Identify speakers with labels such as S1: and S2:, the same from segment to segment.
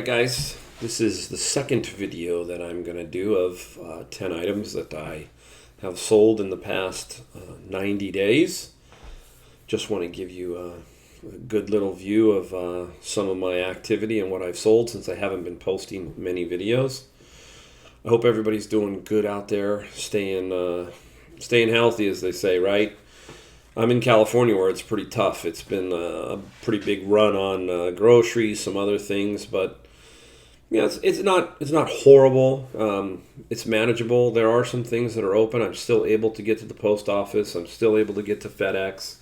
S1: guys, this is the second video that I'm going to do of 10 items that I have sold in the past 90 days. Just want to give you a good little view of some of my activity and what I've sold since I haven't been posting many videos. I hope everybody's doing good out there, staying healthy, as they say, right? I'm in California where it's pretty tough. It's been a pretty big run on groceries, some other things, but yeah, it's not horrible. It's manageable. There are some things that are open. I'm still able to get to the post office. I'm still able to get to FedEx.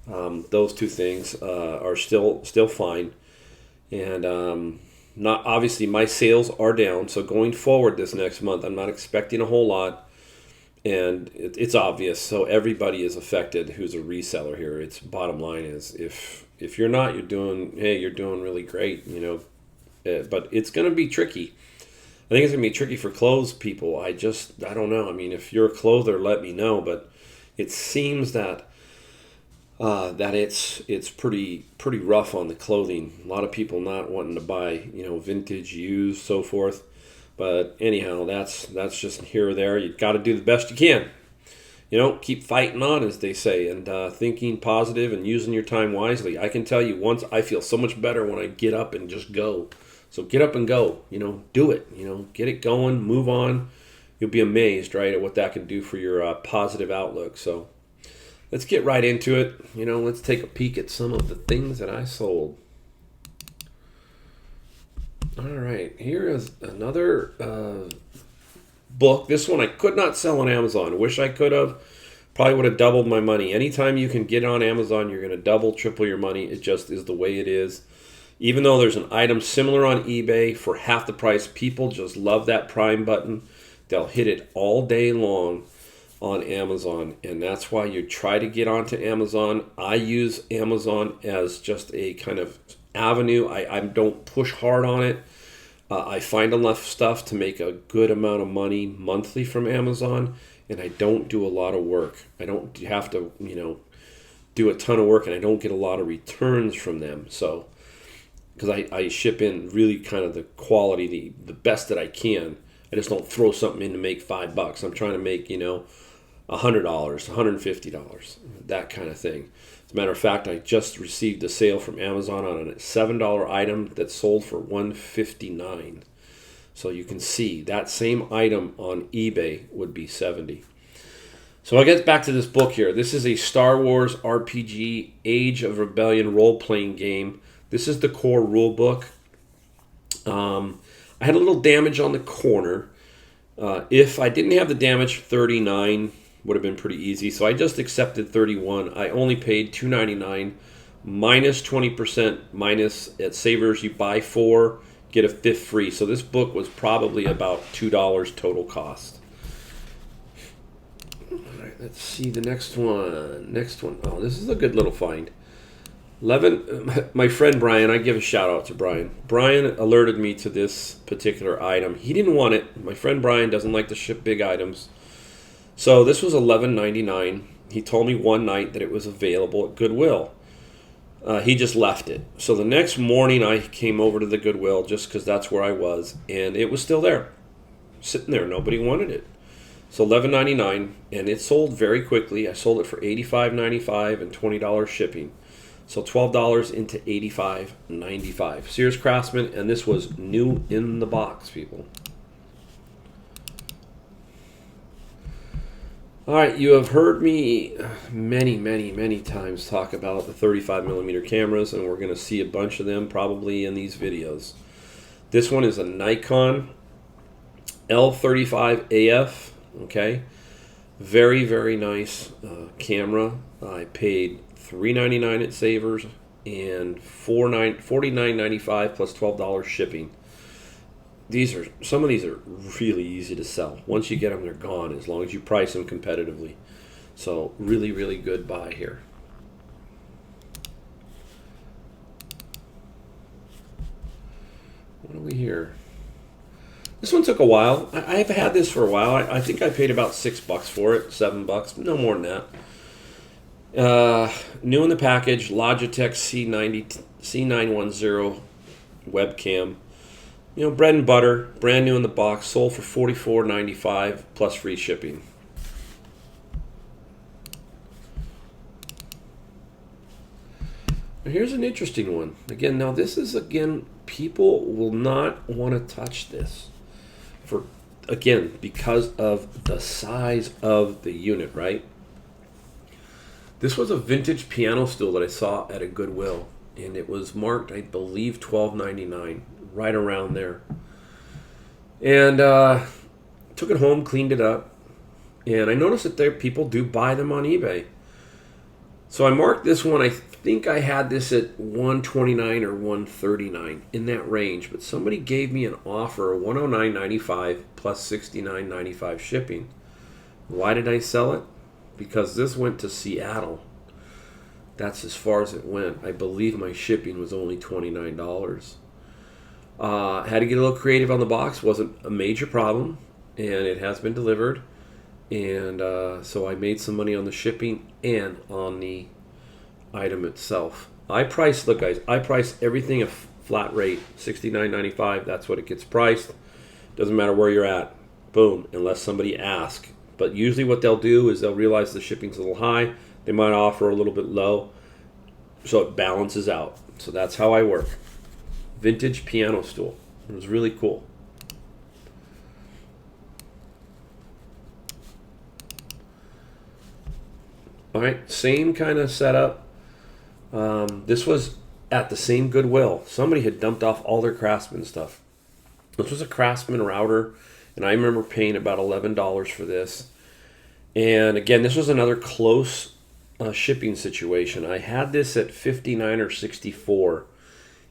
S1: Those two things are still fine, and not obviously my sales are down. So going forward this next month, I'm not expecting a whole lot. And it's obvious, so everybody is affected who's a reseller here. Its bottom line is, if you're not, you're doing really great, but it's going to be tricky. I think it's going to be tricky for clothes people. I don't know. I mean, if you're a clother, let me know. But it seems that it's pretty rough on the clothing. A lot of people not wanting to buy, vintage, used, so forth. But anyhow, that's just here or there. You've got to do the best you can. Keep fighting on, as they say, and thinking positive and using your time wisely. I can tell you, once I feel so much better when I get up and just go. So get up and go. Do it. Get it going. Move on. You'll be amazed, right, at what that can do for your positive outlook. So let's get right into it. Let's take a peek at some of the things that I sold. All right, here is another book. This one I could not sell on Amazon. Wish I could have. Probably would have doubled my money. Anytime you can get it on Amazon, you're going to double, triple your money. It just is the way it is. Even though there's an item similar on eBay for half the price, people just love that Prime button. They'll hit it all day long on Amazon, and that's why you try to get onto Amazon. I use Amazon as just a kind of avenue. I don't push hard on it. I find enough stuff to make a good amount of money monthly from Amazon, and I don't do a lot of work. I don't have to, do a ton of work, and I don't get a lot of returns from them. So, because I ship in really kind of the quality, the best that I can. I just don't throw something in to make $5. I'm trying to make, $100, $150, that kind of thing. As a matter of fact, I just received a sale from Amazon on a $7 item that sold for $159. So you can see that same item on eBay would be $70. So I'll get back to this book here. This is a Star Wars RPG Age of Rebellion role-playing game. This is the core rule book. I had a little damage on the corner. If I didn't have the damage, 39 would have been pretty easy. So I just accepted 31. I only paid $2.99 minus 20% minus at Savers. You buy 4, get a 5th free. So this book was probably about $2 total cost. All right, let's see the next one. Oh, this is a good little find. My friend Brian, I give a shout out to Brian. Brian alerted me to this particular item. He didn't want it. My friend Brian doesn't like to ship big items. So this was $11.99. He told me one night that it was available at Goodwill. He just left it. So the next morning I came over to the Goodwill just because that's where I was, and it was still there, sitting there. Nobody wanted it. So $11.99, and it sold very quickly. I sold it for $85.95 and $20 shipping. So $12 into $85.95. Sears Craftsman, and this was new in the box, people. All right, you have heard me many times talk about the 35mm cameras, and we're going to see a bunch of them probably in these videos. This one is a Nikon L35AF, okay? Very, very nice camera. I paid $3.99 at Savers and $49.95 plus $12 shipping. Some of these are really easy to sell. Once you get them, they're gone as long as you price them competitively. So really, really good buy here. What do we hear? This one took a while. I've had this for a while. I think I paid about $6 for it, $7, no more than that. New in the package, Logitech C910 webcam. bread and butter, brand new in the box, sold for $44.95 plus free shipping. Now here's an interesting one. Again, now this is, people will not want to touch this because of the size of the unit, right? This was a vintage piano stool that I saw at a Goodwill, and it was marked, I believe, $12.99, right around there. And took it home, cleaned it up, and I noticed that people do buy them on eBay. So I marked this one. I think I had this at $129 or $139, in that range, but somebody gave me an offer of $109.95 plus $69.95 shipping. Why did I sell it? Because this went to Seattle. That's as far as it went. I believe my shipping was only $29. Had to get a little creative on the box. Wasn't a major problem, and it has been delivered. And so I made some money on the shipping and on the item itself. Look guys, I price everything a flat rate, $69.95. That's what it gets priced. Doesn't matter where you're at. Boom, unless somebody asks. But usually what they'll do is they'll realize the shipping's a little high. They might offer a little bit low, so it balances out. So that's how I work. Vintage piano stool. It was really cool. All right, same kind of setup. This was at the same Goodwill. Somebody had dumped off all their Craftsman stuff. This was a Craftsman router, and I remember paying about $11 for this. And again, this was another close shipping situation. I had this at $59 or $64,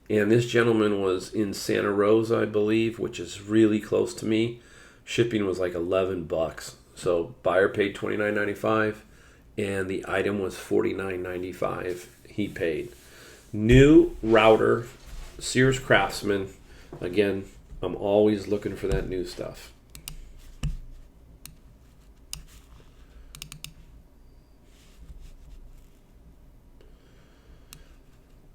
S1: and this gentleman was in Santa Rosa, I believe, which is really close to me. Shipping was like $11. So buyer paid $29.95, and the item was $49.95 he paid. New router, Sears Craftsman. Again, I'm always looking for that new stuff.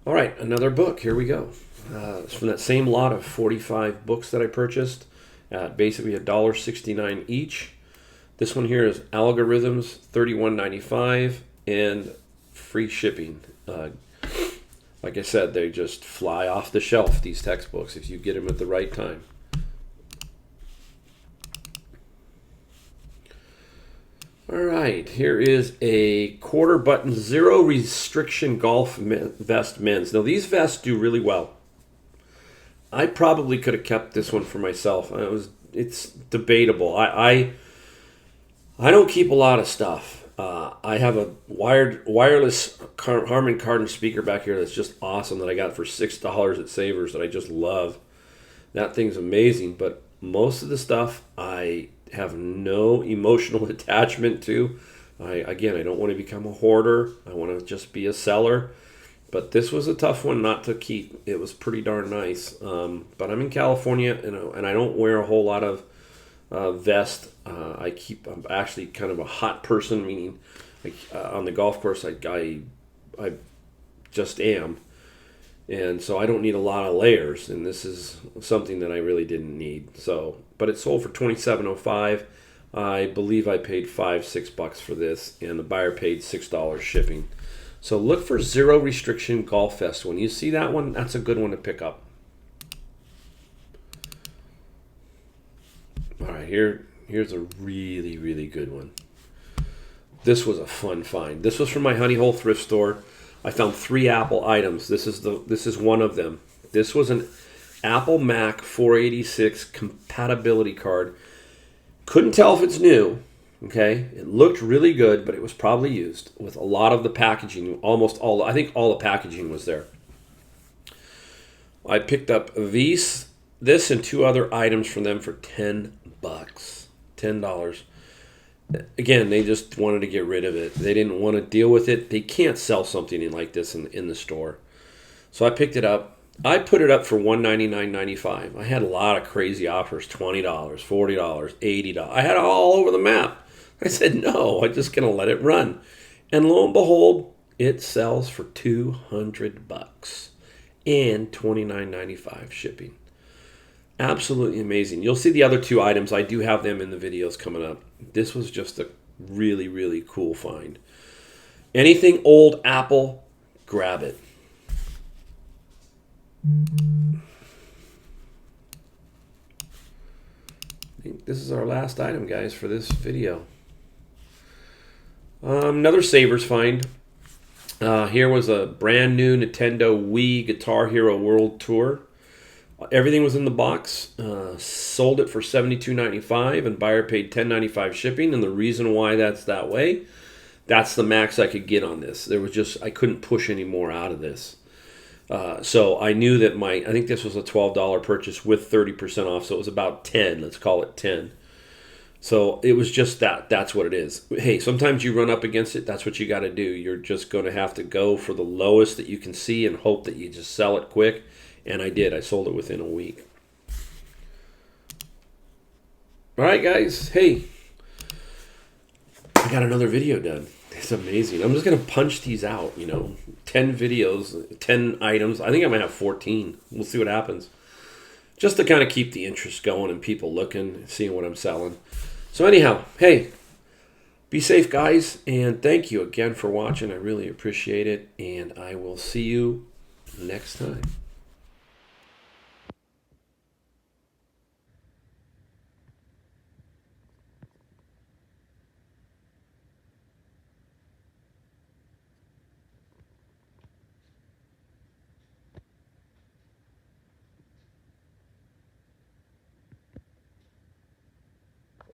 S1: All right, another book. Here we go. It's from that same lot of 45 books that I purchased at basically $1.69 each. This one here is Algorithms, $31.95, and free shipping. Like I said, they just fly off the shelf, these textbooks, if you get them at the right time. All right, here is a quarter button zero restriction golf vest men's. Now these vests do really well. I probably could have kept this one for myself. It's debatable. I don't keep a lot of stuff. I have a wireless Harman Kardon speaker back here that's just awesome that I got for $6 at Savers that I just love. That thing's amazing, but most of the stuff I have no emotional attachment to. I don't want to become a hoarder. I want to just be a seller. But this was a tough one not to keep. It was pretty darn nice. But I'm in California, and I don't wear a whole lot of vest. I'm actually kind of a hot person, meaning on the golf course I just am. And so I don't need a lot of layers, and this is something that I really didn't need. So, but it sold for $27.05. I believe I paid $5-6 for this, and the buyer paid $6 shipping. So look for zero restriction golf vest. When you see that one, that's a good one to pick up. All right, here's a really, really good one. This was a fun find. This was from my Honey Hole thrift store. I found 3 Apple items. This is one of them. This was an Apple Mac 486 compatibility card. Couldn't tell if it's new. Okay, it looked really good, but it was probably used with a lot of the packaging. I think all the packaging was there. I picked up this and 2 other items from them for $10. $10. Again, they just wanted to get rid of it. They didn't want to deal with it. They can't sell something like this in the store. So I picked it up. I put it up for $199.95. I had a lot of crazy offers, $20, $40, $80. I had it all over the map. I said, no, I'm just going to let it run. And lo and behold, it sells for $200 and $29.95 shipping. Absolutely amazing. You'll see the other two items. I do have them in the videos coming up. This was just a really, really cool find. Anything old Apple, grab it. I think this is our last item, guys, for this video. Another Savers find. Here was a brand new Nintendo Wii Guitar Hero World Tour. Everything was in the box. Sold it for $72.95 and buyer paid $10.95 shipping. And the reason why that's that way, that's the max I could get on this. There was just, I couldn't push any more out of this. So I knew that I think this was a $12 purchase with 30% off. So it was about 10, let's call it 10. So it was just that's what it is. Hey, sometimes you run up against it. That's what you got to do. You're just going to have to go for the lowest that you can see and hope that you just sell it quick. And I did. I sold it within a week. All right, guys. Hey, I got another video done. It's amazing. I'm just going to punch these out, 10 videos, 10 items. I think I might have 14. We'll see what happens. Just to kind of keep the interest going and people looking, seeing what I'm selling. So anyhow, hey, be safe, guys. And thank you again for watching. I really appreciate it. And I will see you next time.